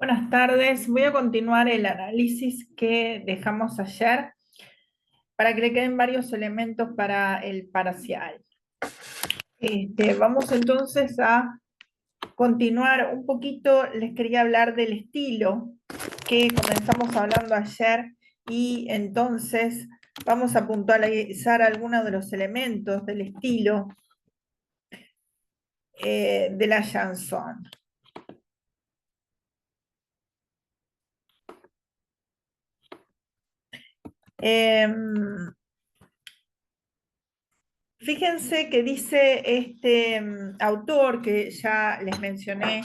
Buenas tardes. Voy a continuar el análisis que dejamos ayer para que le queden varios elementos para el parcial. Vamos entonces a continuar un poquito. Les quería hablar del estilo que comenzamos hablando ayer y entonces vamos a puntualizar algunos de los elementos del estilo de la chanson. Fíjense que dice este autor que ya les mencioné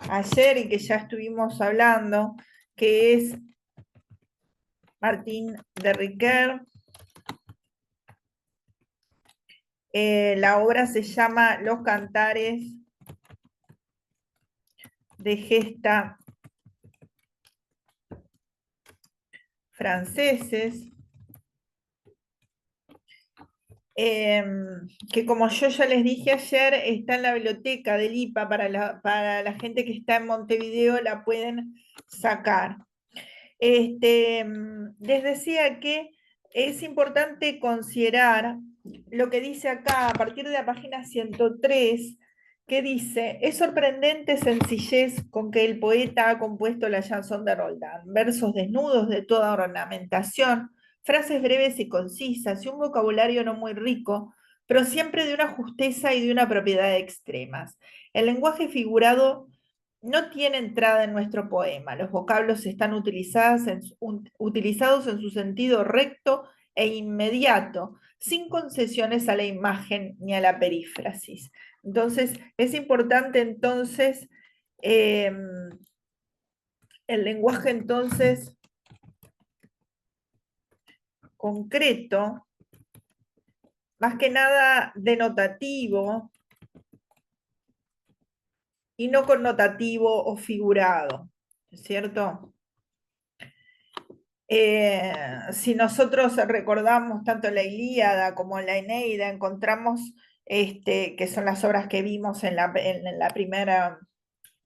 ayer y que ya estuvimos hablando, que es Martín de Riquer. La obra se llama Los Cantares de Gesta franceses. Que como yo ya les dije ayer, está en la biblioteca del IPA para la gente que está en Montevideo, la pueden sacar. Les decía que es importante considerar lo que dice acá a partir de la página 103, que dice: es sorprendente sencillez con que el poeta ha compuesto la chanson de Roldán, versos desnudos de toda ornamentación, frases breves y concisas y un vocabulario no muy rico, pero siempre de una justeza y de una propiedad extremas. El lenguaje figurado no tiene entrada en nuestro poema. Los vocablos están utilizados en su sentido recto e inmediato, sin concesiones a la imagen ni a la perífrasis. Entonces, es importante entonces el lenguaje entonces concreto, más que nada denotativo y no connotativo o figurado, ¿cierto? Si nosotros recordamos tanto la Ilíada como la Eneida, encontramos que son las obras que vimos en la primera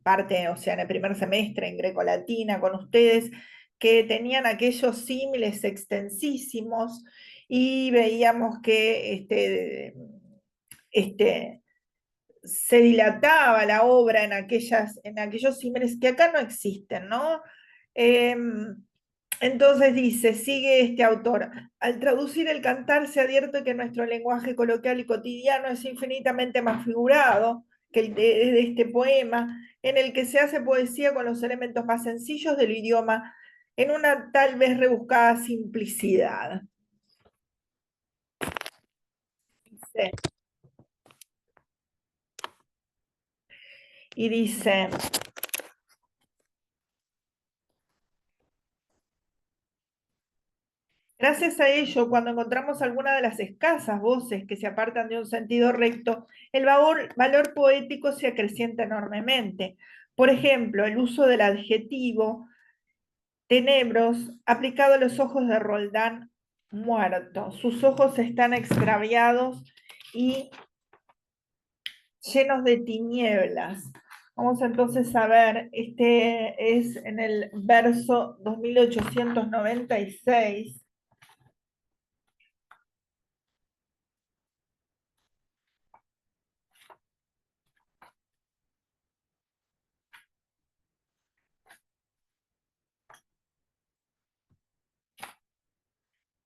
parte, o sea, en el primer semestre en Greco-Latina con ustedes, que tenían aquellos símiles extensísimos y veíamos que se dilataba la obra en aquellos símiles que acá no existen, ¿no? Entonces dice, sigue este autor: al traducir el cantar se advierte que nuestro lenguaje coloquial y cotidiano es infinitamente más figurado que el de este poema, en el que se hace poesía con los elementos más sencillos del idioma, en una tal vez rebuscada simplicidad. Dice, y dice: gracias a ello, cuando encontramos alguna de las escasas voces que se apartan de un sentido recto, el valor poético se acrecienta enormemente. Por ejemplo, el uso del adjetivo tenebros aplicado a los ojos de Roldán muerto. Sus ojos están extraviados y llenos de tinieblas. Vamos entonces a ver, este es en el verso 2896.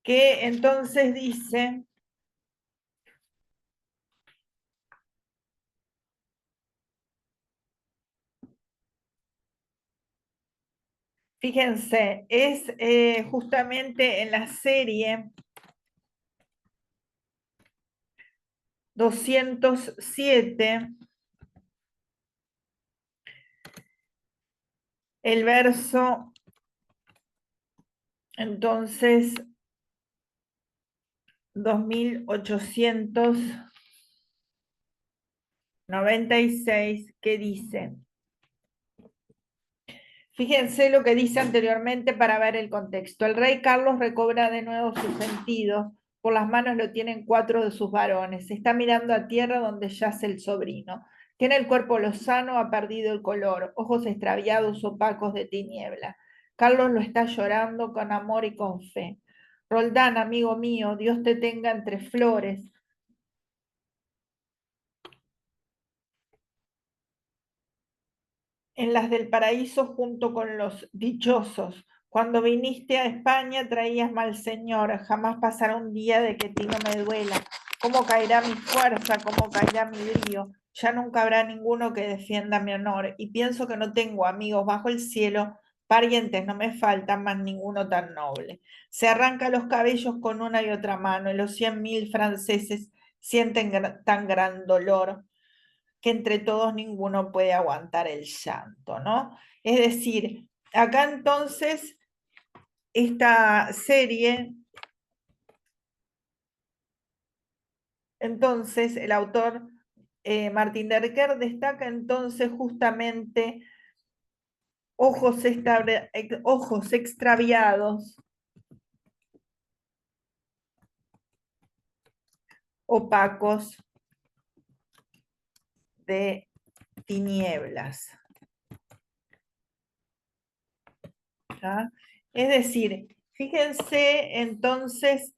Que entonces dice: fíjense, es justamente en la serie 207, el verso, entonces, 2896, que dice, fíjense lo que dice anteriormente para ver el contexto: el rey Carlos recobra de nuevo sus sentidos, por las manos lo tienen 4 de sus varones, está mirando a tierra donde yace el sobrino, Tiene el cuerpo lozano, ha perdido el color, ojos extraviados, opacos de tiniebla. Carlos lo está llorando con amor y con fe. Roldán, amigo mío, Dios te tenga entre flores, en las del paraíso junto con los dichosos. Cuando viniste a España traías mal señor, jamás pasará un día de que ti no me duela. ¿Cómo caerá mi fuerza? ¿Cómo caerá mi brío? Ya nunca habrá ninguno que defienda mi honor, y pienso que no tengo amigos bajo el cielo, parientes no me faltan, mas ninguno tan noble. Se arranca los cabellos con una y otra mano, y los 100.000 franceses sienten tan gran dolor que entre todos ninguno puede aguantar el llanto, ¿no? Es decir, acá entonces esta serie, entonces el autor Martín Derquer destaca entonces justamente ojos extraviados, opacos de tinieblas. ¿Ya? Es decir, fíjense entonces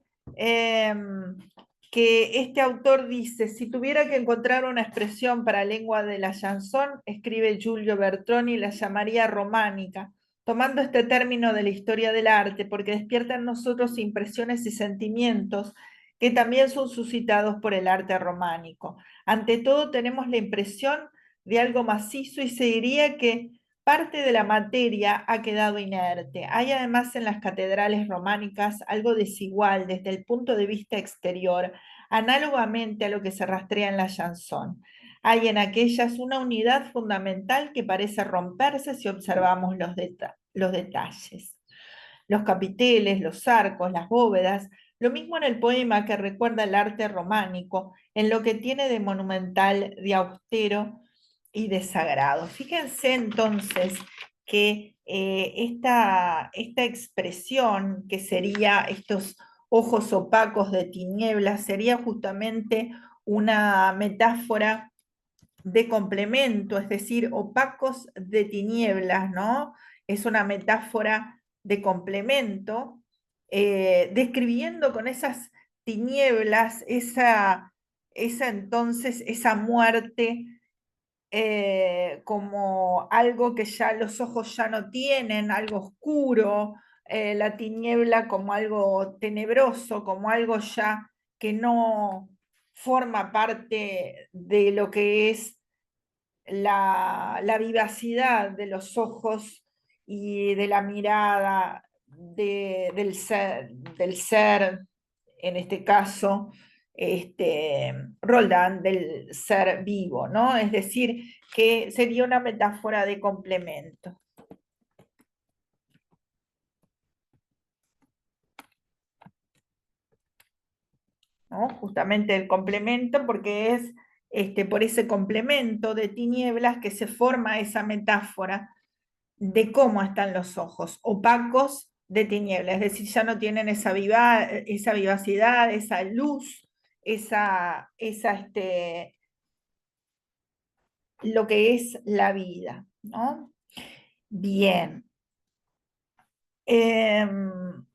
que este autor dice, si tuviera que encontrar una expresión para lengua de la chanson, escribe Giulio Bertroni, la llamaría románica, tomando este término de la historia del arte, porque despierta en nosotros impresiones y sentimientos que también son suscitados por el arte románico. Ante todo tenemos la impresión de algo macizo y se diría que parte de la materia ha quedado inerte. Hay además en las catedrales románicas algo desigual desde el punto de vista exterior, análogamente a lo que se rastrea en la chanson. Hay en aquellas una unidad fundamental que parece romperse si observamos los detalles. Los capiteles, los arcos, las bóvedas, lo mismo en el poema que recuerda el arte románico, en lo que tiene de monumental, de austero y de sagrado. Fíjense entonces que esta expresión que sería estos ojos opacos de tinieblas sería justamente una metáfora de complemento, es decir, opacos de tinieblas, ¿no? Es una metáfora de complemento, describiendo con esas tinieblas esa entonces, esa muerte como algo que ya los ojos ya no tienen, algo oscuro, la tiniebla como algo tenebroso, como algo ya que no forma parte de lo que es la vivacidad de los ojos y de la mirada del ser, en este caso, Roldán, del ser vivo, ¿no? Es decir, que sería una metáfora de complemento, ¿no? Justamente el complemento, porque es por ese complemento de tinieblas que se forma esa metáfora de cómo están los ojos, opacos de tiniebla, es decir, ya no tienen esa vivacidad, esa luz, lo que es la vida, ¿no? Bien. Em,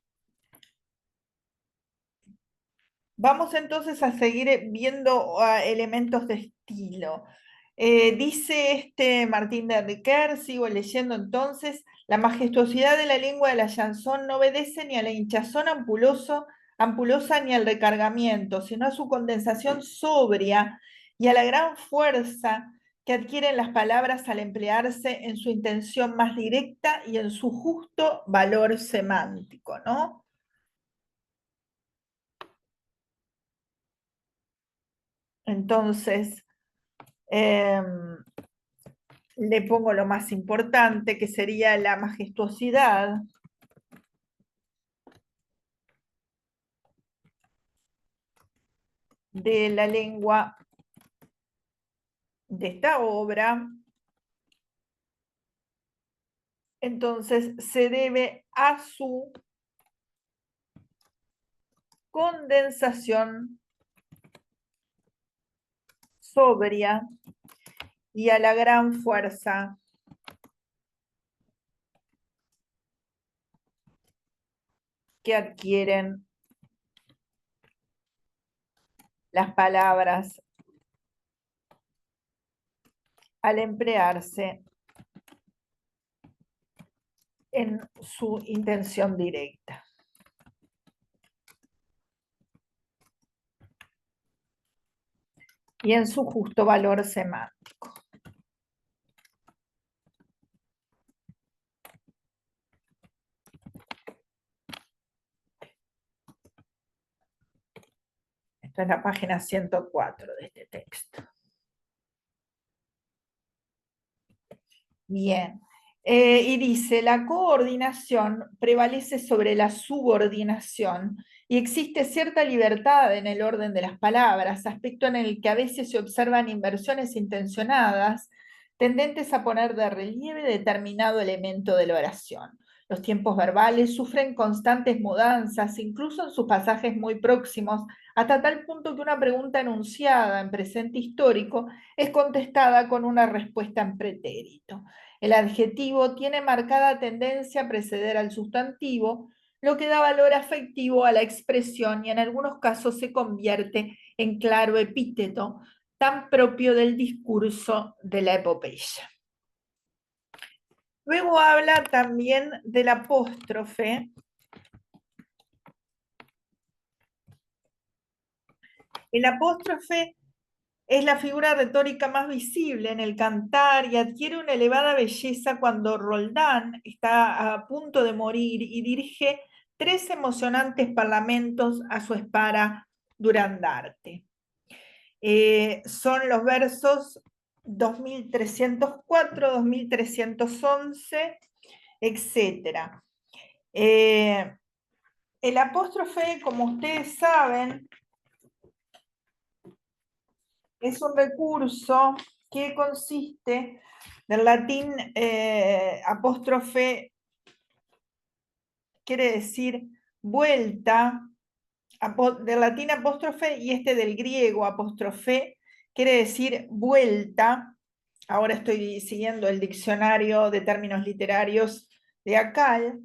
Vamos entonces a seguir viendo elementos de estilo. Dice Martín de Riquer, sigo leyendo entonces, la majestuosidad de la lengua de la chanson no obedece ni a la hinchazón ampulosa ni al recargamiento, sino a su condensación sobria y a la gran fuerza que adquieren las palabras al emplearse en su intención más directa y en su justo valor semántico, ¿no? Entonces, le pongo lo más importante, que sería la majestuosidad de la lengua de esta obra. Entonces, se debe a su condensación sobria y a la gran fuerza que adquieren las palabras al emplearse en su intención directa. Y en su justo valor semántico. Esta es la página 104 de este texto. Bien. Y dice, la coordinación prevalece sobre la subordinación y existe cierta libertad en el orden de las palabras, aspecto en el que a veces se observan inversiones intencionadas tendentes a poner de relieve determinado elemento de la oración. Los tiempos verbales sufren constantes mudanzas, incluso en sus pasajes muy próximos, hasta tal punto que una pregunta enunciada en presente histórico es contestada con una respuesta en pretérito. El adjetivo tiene marcada tendencia a preceder al sustantivo, lo que da valor afectivo a la expresión y en algunos casos se convierte en claro epíteto, tan propio del discurso de la epopeya. Luego habla también del apóstrofe. El apóstrofe es la figura retórica más visible en el cantar y adquiere una elevada belleza cuando Roldán está a punto de morir y dirige 3 emocionantes parlamentos a su espada Durandarte. Son los versos 2304, 2311, etc. El apóstrofe, como ustedes saben, es un recurso que consiste del latín apóstrofe, quiere decir vuelta, del latín apóstrofe y este del griego apóstrofe, quiere decir vuelta. Ahora estoy siguiendo el diccionario de términos literarios de Acal.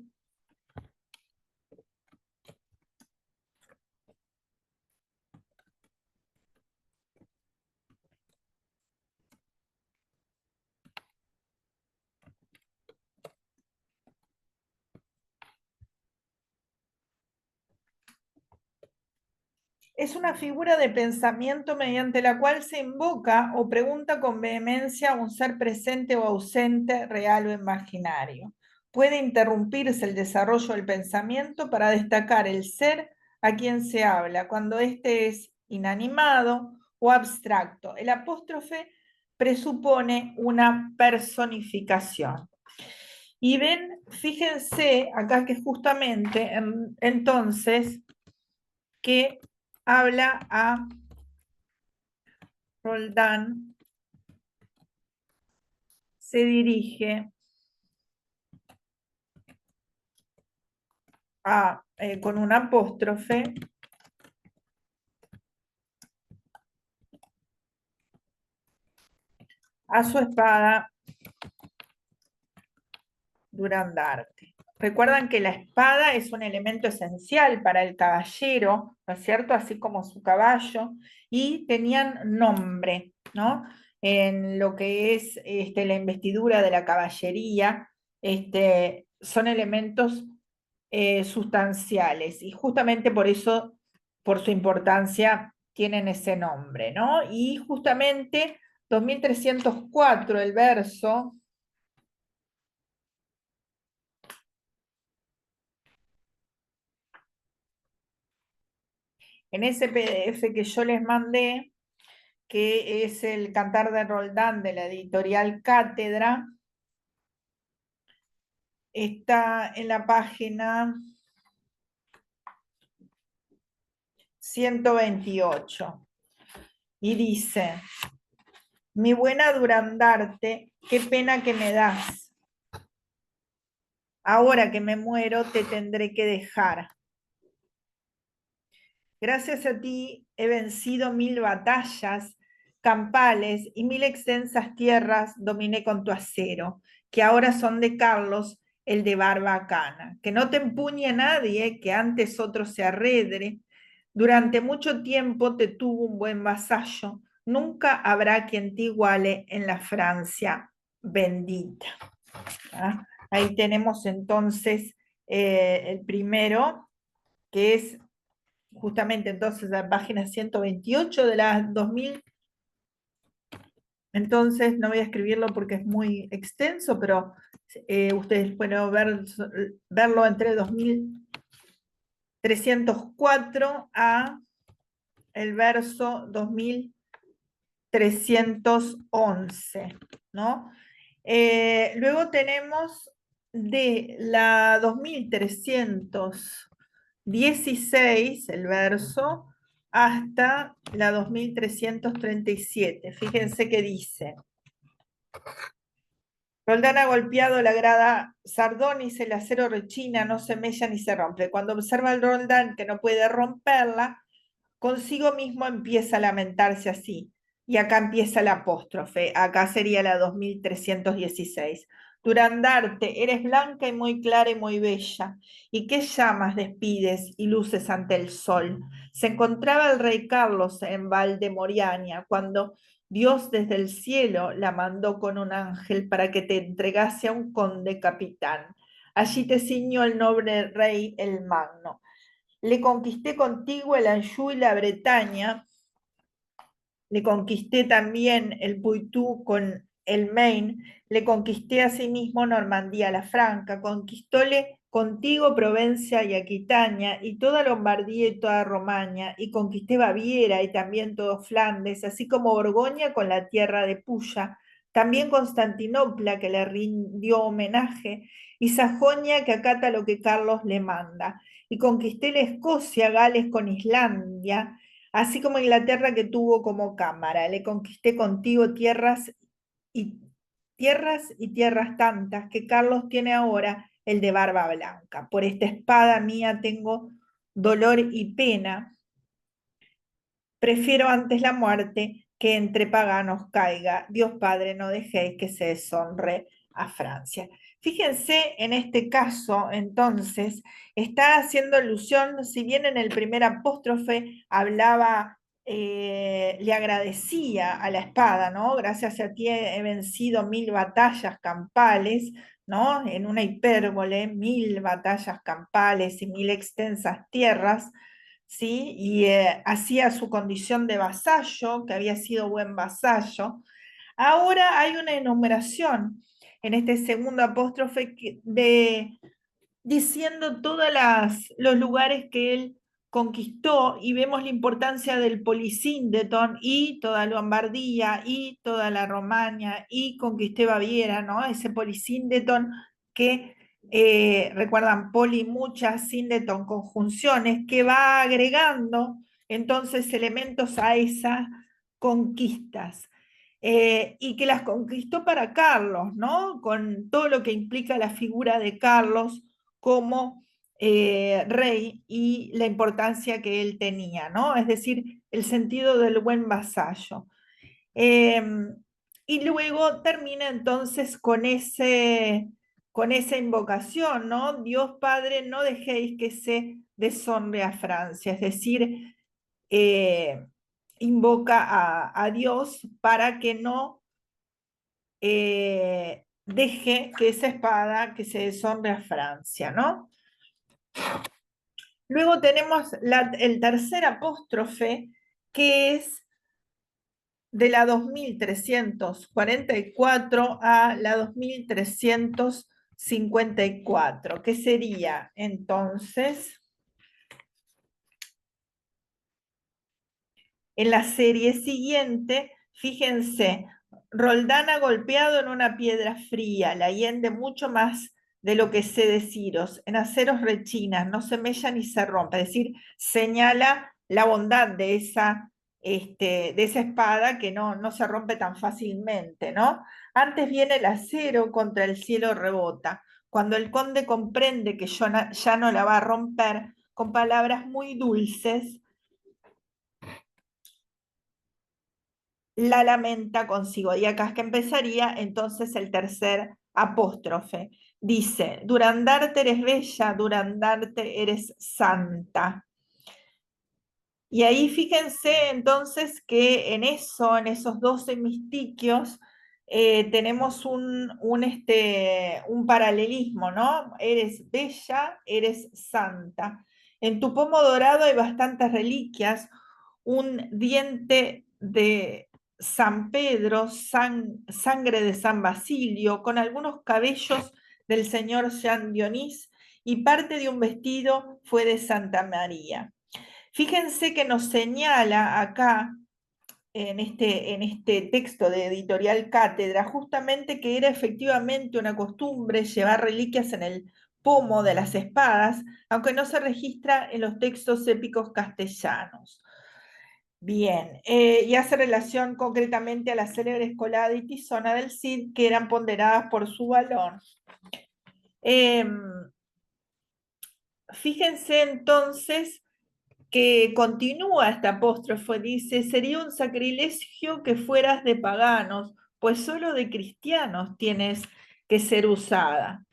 Es una figura de pensamiento mediante la cual se invoca o pregunta con vehemencia a un ser presente o ausente, real o imaginario. Puede interrumpirse el desarrollo del pensamiento para destacar el ser a quien se habla, cuando éste es inanimado o abstracto. El apóstrofe presupone una personificación. Y ven, fíjense acá que justamente entonces que habla a Roldán, se dirige con un apóstrofe a su espada Durandarte. Recuerdan que la espada es un elemento esencial para el caballero, ¿no es cierto? Así como su caballo, y tenían nombre, ¿no? En lo que es la investidura de la caballería, son elementos sustanciales, y justamente por eso, por su importancia, tienen ese nombre, ¿no? Y justamente 2304, el verso. En ese PDF que yo les mandé, que es el Cantar de Roldán de la editorial Cátedra, está en la página 128 y dice: mi buena Durandarte, qué pena que me das. Ahora que me muero te tendré que dejar. Gracias a ti he vencido 1000 batallas campales y 1000 extensas tierras dominé con tu acero, que ahora son de Carlos, el de Barbacana. Que no te empuñe nadie, que antes otro se arredre. Durante mucho tiempo te tuvo un buen vasallo. Nunca habrá quien te iguale en la Francia bendita. ¿Ah? Ahí tenemos entonces el primero, que es justamente entonces la página 128 de la 2000. Entonces no voy a escribirlo porque es muy extenso, pero ustedes pueden verlo entre 2304 a el verso 2311, ¿no? Luego tenemos de la 2316, el verso, hasta la 2337. Fíjense que dice: Roldán ha golpeado la grada Sardonis, el acero rechina, no se mella ni se rompe. Cuando observa el Roldán que no puede romperla, consigo mismo empieza a lamentarse así. Y acá empieza la apóstrofe, acá sería la 2316. Durandarte, eres blanca y muy clara y muy bella. ¿Y qué llamas despides y luces ante el sol? Se encontraba el rey Carlos en Valdemoriania cuando Dios desde el cielo la mandó con un ángel para que te entregase a un conde capitán. Allí te ciñó el noble rey el Magno. Le conquisté contigo el Anjou y la Bretaña, le conquisté también el Poitou con el Maine, le conquisté asimismo Normandía la Franca, conquistóle contigo Provencia y Aquitania, y toda Lombardía y toda Romaña, y conquisté Baviera y también todo Flandes, así como Borgoña con la tierra de Puya, también Constantinopla que le rindió homenaje, y Sajonia que acata lo que Carlos le manda, y conquisté la Escocia, Gales con Islandia, así como Inglaterra que tuvo como cámara. Le conquisté contigo y tierras tantas que Carlos tiene ahora, el de barba blanca. Por esta espada mía tengo dolor y pena. Prefiero antes la muerte que entre paganos caiga. Dios Padre, no dejéis que se deshonre a Francia. Fíjense en este caso, entonces, está haciendo alusión, si bien en el primer apóstrofe hablaba, le agradecía a la espada, ¿no? Gracias a ti he vencido 1000 batallas campales, ¿no? En una hipérbole, 1000 batallas campales y 1000 extensas tierras. ¿Sí? Y hacía su condición de vasallo, que había sido buen vasallo. Ahora hay una enumeración en este segundo apóstrofe diciendo todos los lugares que él conquistó y vemos la importancia del Polisíndeton y toda Lombardía y toda la Romaña y conquisté Baviera, ¿no? Ese Polisíndeton que recuerdan poli muchas, síndeton conjunciones, que va agregando entonces elementos a esas conquistas. Y que las conquistó para Carlos, ¿no? Con todo lo que implica la figura de Carlos como rey y la importancia que él tenía, ¿no? Es decir, el sentido del buen vasallo. Y luego termina entonces con esa invocación, ¿no? Dios Padre, no dejéis que se deshonre a Francia, es decir, invoca a Dios para que no deje que esa espada que se deshonre a Francia, ¿no? Luego tenemos el tercer apóstrofe, que es de la 2344 a la 2354, que sería entonces en la serie siguiente, fíjense, Roldán ha golpeado en una piedra fría, la hiende mucho más de lo que sé deciros, en aceros rechinas, no se mella ni se rompe, es decir, señala la bondad de esa espada que no se rompe tan fácilmente, ¿no? Antes viene el acero, contra el cielo rebota. Cuando el conde comprende que ya no la va a romper, con palabras muy dulces, la lamenta consigo. Y acá es que empezaría entonces el tercer apóstrofe. Dice, Durandarte eres bella, Durandarte eres santa. Y ahí fíjense entonces que en eso, en esos 12 mistiquios, tenemos un paralelismo, ¿no? Eres bella, eres santa. En tu pomo dorado hay bastantes reliquias, un diente de San Pedro, sangre de San Basilio, con algunos cabellos del señor Jean Dionís y parte de un vestido fue de Santa María. Fíjense que nos señala acá en este texto de Editorial Cátedra justamente que era efectivamente una costumbre llevar reliquias en el pomo de las espadas, aunque no se registra en los textos épicos castellanos. Bien, y hace relación concretamente a las célebres colada y tizona del Cid, que eran ponderadas por su valor. Fíjense entonces que continúa esta apóstrofe, dice, sería un sacrilegio que fueras de paganos, pues solo de cristianos tienes que ser usada,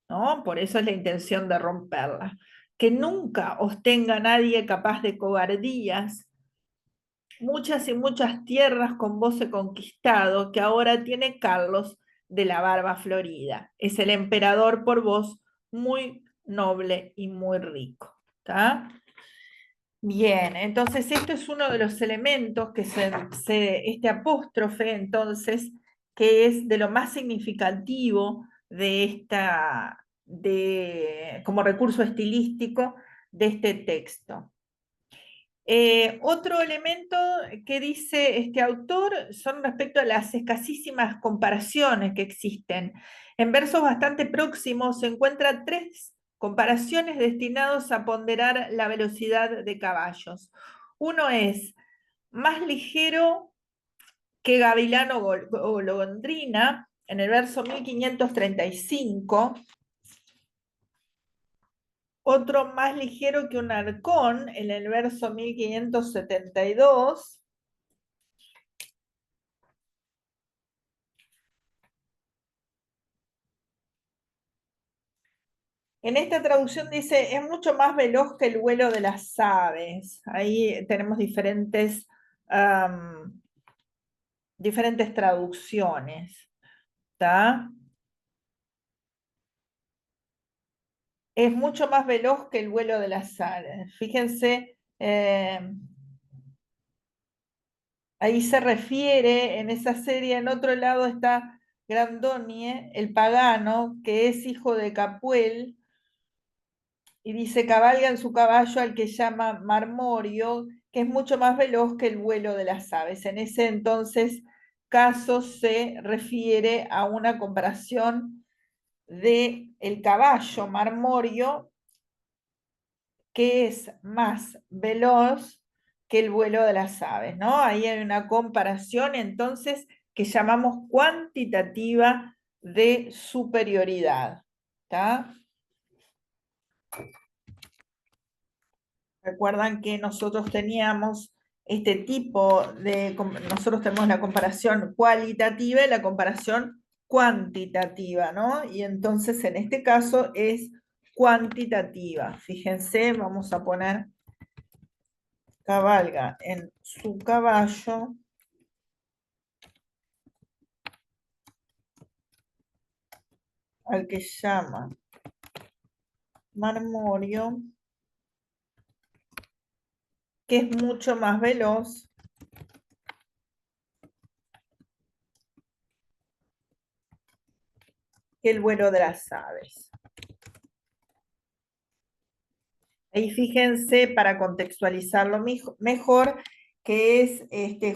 ¿no? Por eso es la intención de romperla. Que nunca os tenga nadie capaz de cobardías, muchas y muchas tierras con vos he conquistado, que ahora tiene Carlos de la barba florida. Es el emperador por vos, muy noble y muy rico. ¿Está? Bien, entonces esto es uno de los elementos que este apóstrofe, entonces, que es de lo más significativo de como recurso estilístico de este texto. Otro elemento que dice este autor son respecto a las escasísimas comparaciones que existen. En versos bastante próximos se encuentran tres comparaciones destinadas a ponderar la velocidad de caballos. Uno es más ligero que gavilán o golondrina, en el verso 1535. Otro más ligero que un halcón, en el verso 1572. En esta traducción dice, es mucho más veloz que el vuelo de las aves. Ahí tenemos diferentes traducciones. ¿Tá? Es mucho más veloz que el vuelo de las aves. Fíjense, ahí se refiere en esa serie, en otro lado está Grandonie, el pagano, que es hijo de Capuel, y dice, cabalga en su caballo al que llama Marmorio, que es mucho más veloz que el vuelo de las aves. En ese entonces caso se refiere a una comparación de el caballo Marmorio, que es más veloz que el vuelo de las aves, ¿no? Ahí hay una comparación entonces que llamamos cuantitativa de superioridad. ¿Está? Recuerdan que nosotros teníamos este tipo nosotros tenemos la comparación cualitativa y la comparación cuantitativa, ¿no? Y entonces en este caso es cuantitativa. Fíjense, vamos a poner cabalga en su caballo al que llama Marmorio, que es mucho más veloz que el vuelo de las aves. Ahí fíjense, para contextualizarlo mejor, que es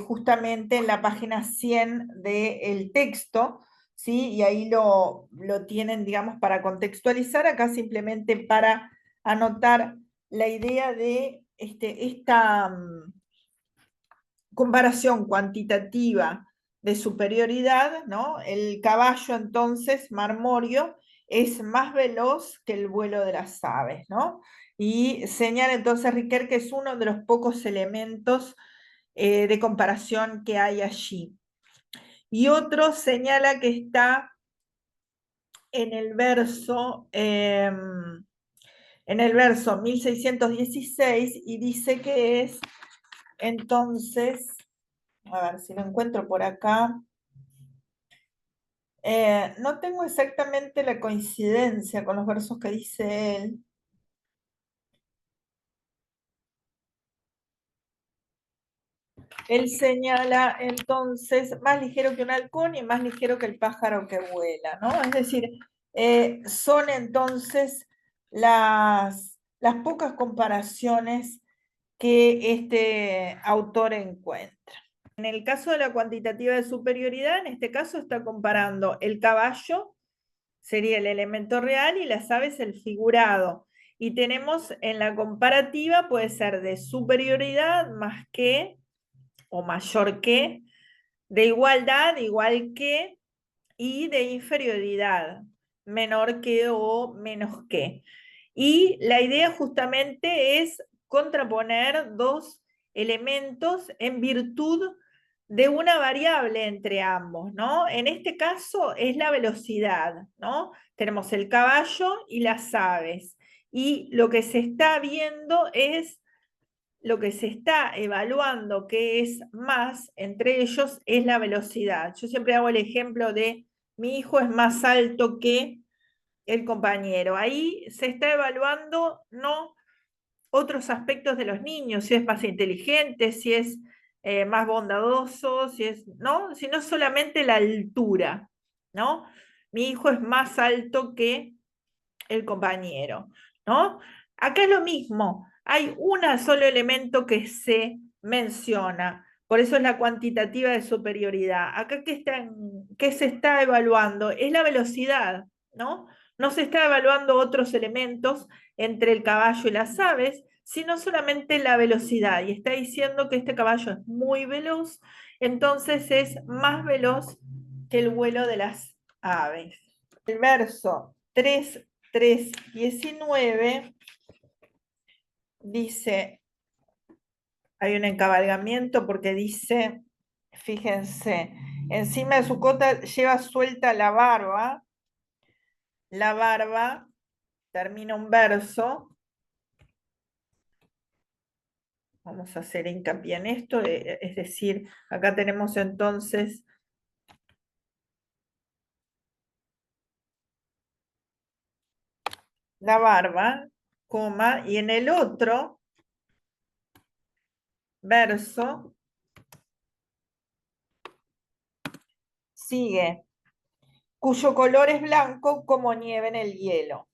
justamente en la página 100 del texto, ¿sí? Y ahí lo tienen, digamos, para contextualizar, acá simplemente para anotar la idea de esta comparación cuantitativa de superioridad, ¿no? El caballo entonces, marmorio, es más veloz que el vuelo de las aves, ¿no? Y señala entonces Riquet que es uno de los pocos elementos de comparación que hay allí. Y otro señala que está en el verso 1616 y dice que es, entonces, a ver si lo encuentro por acá. No tengo exactamente la coincidencia con los versos que dice él. Él señala entonces más ligero que un halcón y más ligero que el pájaro que vuela, ¿no? Es decir, son entonces las pocas comparaciones que este autor encuentra. En el caso de la cuantitativa de superioridad, en este caso está comparando el caballo, sería el elemento real, y las aves el figurado. Y tenemos en la comparativa, puede ser de superioridad más que o mayor que, de igualdad, igual que, y de inferioridad, menor que o menos que. Y la idea justamente es contraponer dos elementos en virtud de una variable entre ambos, ¿no? En este caso es la velocidad, ¿no? Tenemos el caballo y las aves. Y lo que se está viendo es, lo que se está evaluando que es más entre ellos es la velocidad. Yo siempre hago el ejemplo de mi hijo es más alto que el compañero. Ahí se está evaluando no otros aspectos de los niños, si es más inteligente, si es más bondadoso, si es, ¿no? Sino solamente la altura, ¿no? Mi hijo es más alto que el compañero, ¿no? Acá es lo mismo, hay un solo elemento que se menciona, por eso es la cuantitativa de superioridad. Acá, ¿qué se está evaluando? Es la velocidad, ¿no? No se está evaluando otros elementos entre el caballo y las aves, sino solamente la velocidad. Y está diciendo que este caballo es muy veloz, entonces es más veloz que el vuelo de las aves. El verso 3:19 dice, hay un encabalgamiento porque dice, fíjense, encima de su cota lleva suelta la barba, termina un verso, vamos a hacer hincapié en esto, es decir, acá tenemos entonces la barba, coma, y en el otro verso sigue, cuyo color es blanco como nieve en el hielo.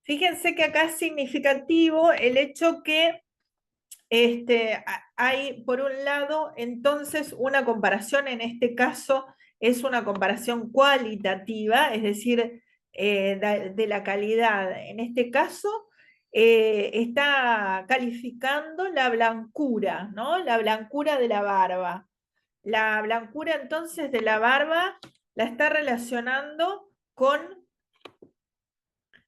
Fíjense que acá es significativo el hecho que hay, por un lado, entonces una comparación, en este caso es una comparación cualitativa, es decir, de la calidad. En este caso, está calificando la blancura, ¿no? La blancura de la barba. La blancura entonces de la barba la está relacionando con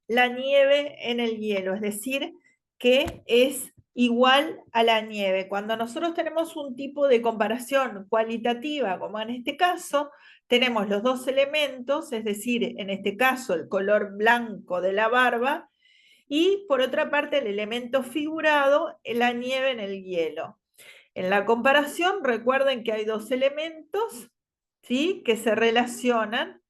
la nieve en el hielo, es decir, que es igual a la nieve. Cuando nosotros tenemos un tipo de comparación cualitativa, como en este caso, tenemos los dos elementos, es decir, en este caso el color blanco de la barba, y por otra parte el elemento figurado, la nieve en el hielo. En la comparación, recuerden que hay dos elementos, ¿sí?, que se relacionan,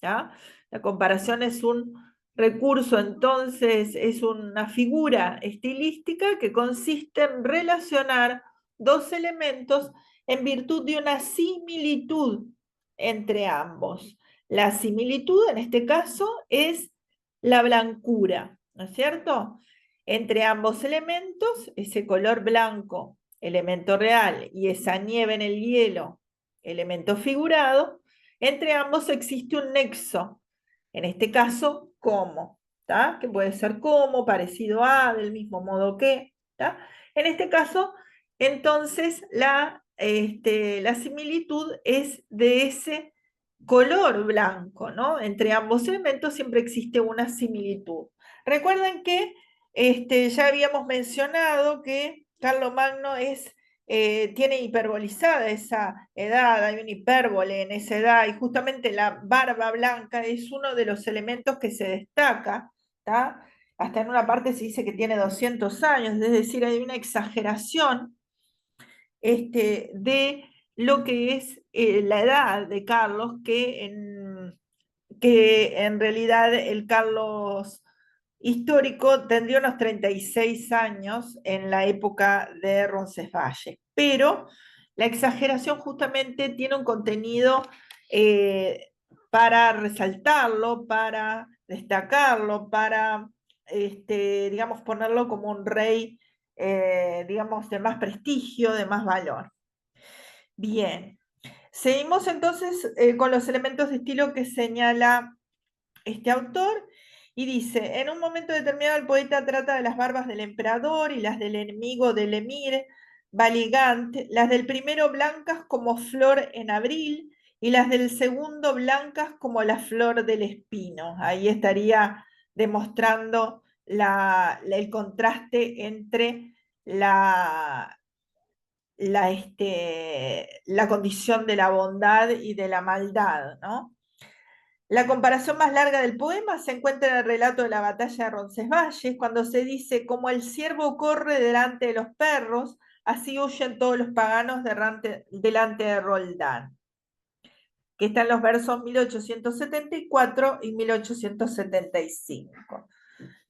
¿ya? La comparación es un recurso, entonces es una figura estilística que consiste en relacionar dos elementos en virtud de una similitud entre ambos. La similitud en este caso es la blancura, ¿no es cierto? Entre ambos elementos, ese color blanco, elemento real, y esa nieve en el hielo, elemento figurado, entre ambos existe un nexo, en este caso, ¿cómo? ¿tá? Que puede ser como, parecido a, del mismo modo que, ¿tá? En este caso, entonces, la similitud es de ese color blanco, ¿no? Entre ambos elementos siempre existe una similitud. Recuerden que ya habíamos mencionado que Carlomagno tiene hiperbolizada esa edad, hay una hipérbole en esa edad, y justamente la barba blanca es uno de los elementos que se destaca, ¿tá? Hasta en una parte se dice que tiene 200 años, es decir, hay una exageración de lo que es la edad de Carlos, que en realidad el Carlos histórico tendría unos 36 años en la época de Roncesvalles, pero la exageración justamente tiene un contenido eh, para resaltarlo, para destacarlo, para, digamos, ponerlo como un rey, digamos, de más prestigio, de más valor. Bien, seguimos entonces con los elementos de estilo que señala este autor y dice, en un momento determinado el poeta trata de las barbas del emperador y las del enemigo del emir Valigant, las del primero blancas como flor en abril y las del segundo blancas como la flor del espino. Ahí estaría demostrando el contraste entre la condición de la bondad y de la maldad, ¿no? La comparación más larga del poema se encuentra en el relato de la batalla de Roncesvalles, cuando se dice, como el ciervo corre delante de los perros, así huyen todos los paganos delante de Roldán, que está en los versos 1874 y 1875,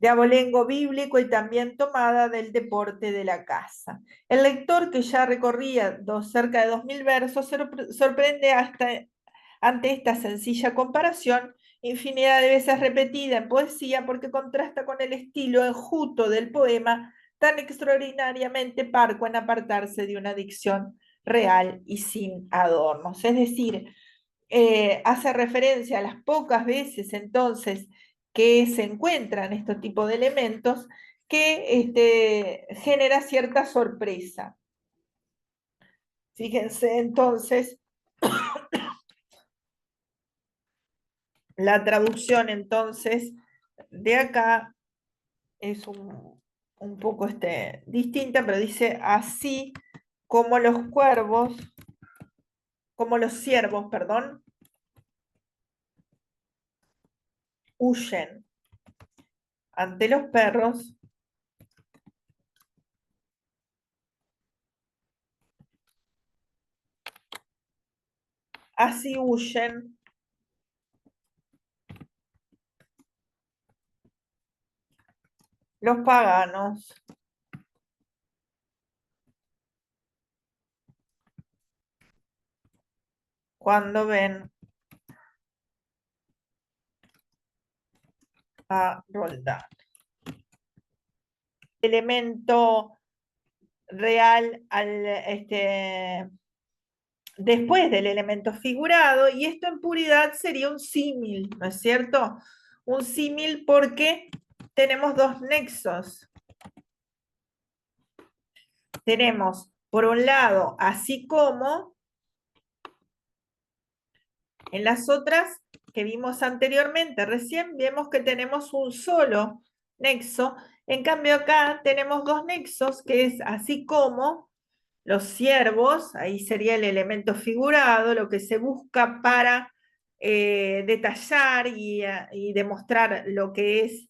de abolengo bíblico y también tomada del deporte de la caza. El lector, que ya recorría cerca de 2000 versos, se sorprende ante esta sencilla comparación, infinidad de veces repetida en poesía, porque contrasta con el estilo enjuto del poema, tan extraordinariamente parco en apartarse de una dicción real y sin adornos. Es decir, hace referencia a las pocas veces entonces que se encuentran estos tipos de elementos que genera cierta sorpresa. Fíjense entonces, la traducción entonces de acá es un poco distinta, pero dice así como los cuervos, como los ciervos, perdón, huyen ante los perros, así huyen los paganos cuando ven a Roldán. Elemento real después del elemento figurado, y esto en puridad sería un símil, ¿no es cierto? Un símil porque tenemos dos nexos. Tenemos, por un lado, así como, en las otras que vimos anteriormente, recién vemos que tenemos un solo nexo, en cambio acá tenemos dos nexos, que es así como los ciervos, ahí sería el elemento figurado, lo que se busca para detallar y demostrar lo que es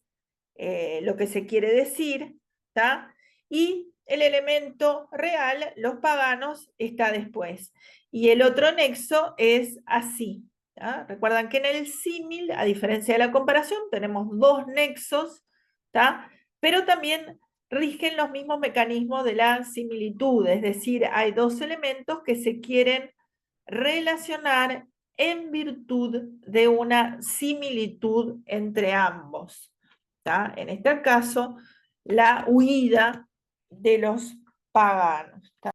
lo que se quiere decir, ¿tá? Y el elemento real, los paganos, está después. Y el otro nexo es así. ¿Tá? Recuerdan que en el símil, a diferencia de la comparación, tenemos dos nexos, ¿tá? Pero también rigen los mismos mecanismos de la similitud, es decir, hay dos elementos que se quieren relacionar en virtud de una similitud entre ambos. ¿Tá? En este caso, la huida de los paganos. ¿Tá?